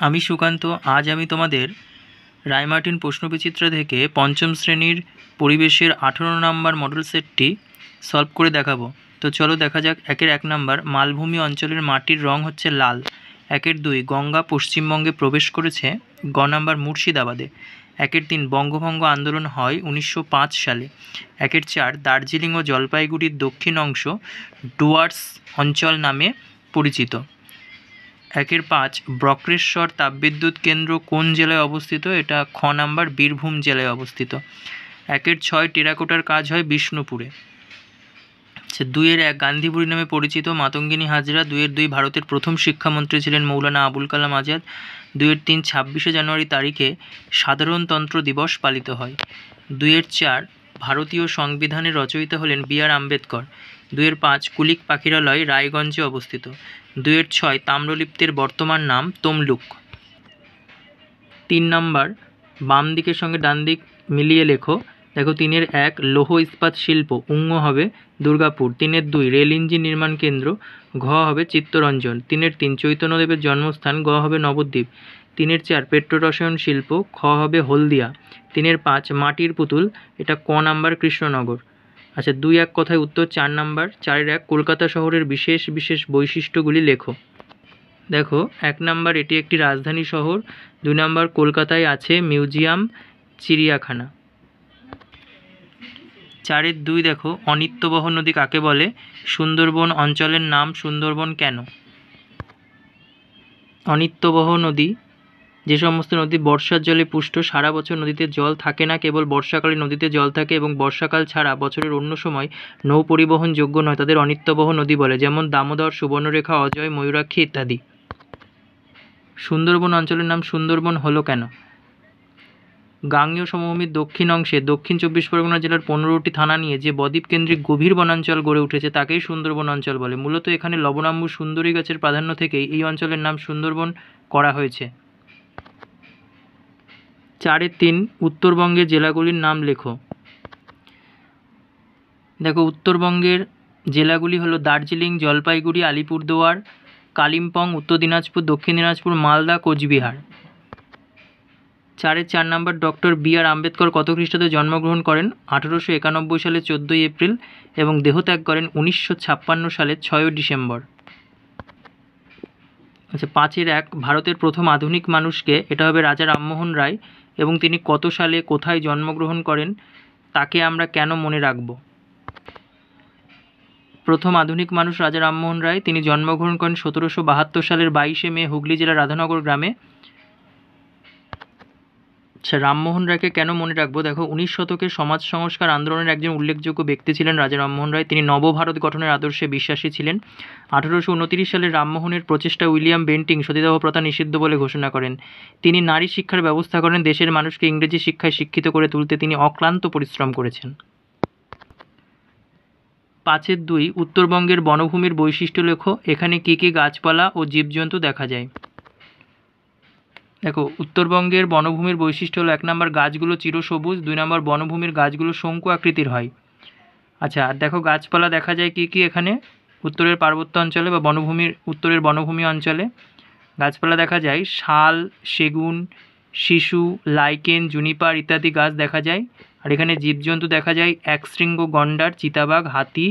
আমি সুকান্ত। আজ আমি তোমাদের রায়মার্টিন প্রশ্নবিচিত্রা থেকে পঞ্চম শ্রেণীর পরিবেশের 18 নম্বর মডেল সেটটি সলভ করে দেখাবো। তো চলো দেখা যাক। 1 নম্বর, মালভূমি অঞ্চলের মাটির রং হচ্ছে লাল। 2 গঙ্গা পশ্চিমবঙ্গে প্রবেশ করেছে। গ নম্বর, মুর্শিদাবাদে। 3 বঙ্গভঙ্গ আন্দোলন হয় 1905 সালে। 4 দার্জিলিং ও জলপাইগুড়ির দক্ষিণ অংশ ডুয়ার্স অঞ্চল নামে পরিচিত। 5 বক্রেশ্বর তাপবিদ্যুৎ কেন্দ্র কোন জেলায় অবস্থিত? এটা খ নাম্বার, বীরভূম জেলায় অবস্থিত। 6 টেরাকোটার কাজ হয় বিষ্ণুপুরে। 2 গান্ধী বুড়ি নামে পরিচিত মাতঙ্গিনী হাজরা। 2 ভারতের প্রথম শিক্ষামন্ত্রী ছিলেন মৌলানা আবুল কালাম আজাদ। 3 26শে জানুয়ারি তারিখে সাধারণতন্ত্র দিবস পালিত হয়। 4 ভারতীয় সংবিধানের রচয়িতা হলেন বি.আর. আম্বেদকর। 5 কুলিক পাখিরালয় রায়গঞ্জে অবস্থিত। 6 তাম্রলিপ্তের বর্তমান নাম তমলুক। 3 নম্বর, বাম দিকের সঙ্গে ডান দিক মিলিয়ে লেখো। দেখো 1 লৌহ ইস্পাত শিল্প, উঙ্গ হবে দুর্গাপুর। 2 রেল ইঞ্জিন নির্মাণ কেন্দ্র, ঘ হবে চিত্তরঞ্জন। 3 চৈতন্যদেবের জন্মস্থান, গ হবে নবদ্বীপ। 4 পেট্রোরসায়ন শিল্প, খ হবে হলদিয়া। 5 মাটির পুতুল, এটা ক নাম্বার কৃষ্ণনগর। আচ্ছা, 1 কথায় উত্তর। 4 নাম্বার, 1 কলকাতা শহরের বিশেষ বিশেষ বৈশিষ্ট্যগুলি লেখো। দেখো 1 নাম্বার, এটি একটি রাজধানী শহর। 2 নাম্বার, কলকাতায় আছে মিউজিয়াম, চিড়িয়াখানা। 2 দেখো, অনিত্যবহ নদী কাকে বলে? সুন্দরবন অঞ্চলের নাম সুন্দরবন কেন? অনিত্যবহ নদী যে সমস্ত নদী বর্ষার জলে পুষ্ট, সারা বছর নদীতে জল থাকে না, কেবল বর্ষাকালে নদীতে জল থাকে এবং বর্ষাকাল ছাড়া বছরের অন্য সময় নৌ পরিবহন যোগ্য নয়, তাদের অনিত্যবহ নদী বলে। যেমন দামোদর, সুবর্ণরেখা, অজয়, ময়ূরাক্ষী ইত্যাদি। সুন্দরবন অঞ্চলের নাম সুন্দরবন হলো কেন? গাঙ্গেয় সমভূমির দক্ষিণ অংশে দক্ষিণ 24 পরগনা জেলার 15টি থানা নিয়ে যে বদ্বীপ কেন্দ্রিক গভীর বনাঞ্চল গড়ে উঠেছে তাকেই সুন্দরবন অঞ্চল বলে। মূলত এখানে লবণাম্বু সুন্দরী গাছের প্রাধান্য থেকেই এই অঞ্চলের নাম সুন্দরবন করা হয়েছে। 3 উত্তরবঙ্গের জেলাগুলির নাম লেখো। দেখো উত্তরবঙ্গের জেলাগুলি হলো দার্জিলিং, জলপাইগুড়ি, আলিপুরদুয়ার, কালিম্পং, উত্তর দিনাজপুর, দক্ষিণ দিনাজপুর, মালদা, কোচবিহার। 4 নম্বর, ডক্টর বি.আর. আম্বেদকর কত খ্রিস্টাব্দে জন্মগ্রহণ করেন? 1891 সালে 14 এপ্রিল এবং দেহত্যাগ করেন 1956 সালে 6 ডিসেম্বর। আচ্ছা, 1 ভারতের প্রথম আধুনিক মানুষকে? এটা হবে রাজা রামমোহন রায়। এবং তিনি কত সালে কোথায় জন্মগ্রহণ করেন? তাকে আমরা কেন মনে রাখব? প্রথম আধুনিক মানুষ রাজা রামমোহন রায়, তিনি জন্মগ্রহণ করেন 1772 সালের 22শে মে হুগলি জেলার রাধানগর গ্রামে। আচ্ছা, রামমোহন রায়কে কেন মনে রাখবো? দেখো 19 শতকের সমাজ সংস্কার আন্দোলনের একজন উল্লেখযোগ্য ব্যক্তি ছিলেন রাজা রামমোহন রায়। তিনি নবভারত গঠনের আদর্শে বিশ্বাসী ছিলেন। 1829 সালে রামমোহনের প্রচেষ্টা উইলিয়াম বেন্টিং সতীদাহ প্রথা নিষিদ্ধ বলে ঘোষণা করেন। তিনি নারী শিক্ষার ব্যবস্থা করেন। দেশের মানুষকে ইংরেজি শিক্ষায় শিক্ষিত করে তুলতে তিনি অক্লান্ত পরিশ্রম করেছেন। 2 উত্তরবঙ্গের বনভূমির বৈশিষ্ট্য লেখো। এখানে কী কী গাছপালা ও জীবজন্তু দেখা যায়? দেখো উত্তরবঙ্গের বনভূমির বৈশিষ্ট্য হলো 1 নম্বর, গাছগুলো চিরসবুজ। 2 নম্বর, বনভূমির গাছগুলো শঙ্কু আকৃতির হয়। আচ্ছা, আর দেখো গাছপালা দেখা যায় কী কী এখানে উত্তরের পার্বত্য অঞ্চলে বা বনভূমির উত্তরের বনভূমি অঞ্চলে? গাছপালা দেখা যায় শাল, সেগুন, শিশু, লাইকেন, জুনিপার ইত্যাদি গাছ দেখা যায়। আর এখানে জীবজন্তু দেখা যায় একশৃঙ্গ গন্ডার, চিতাবাঘ, হাতি,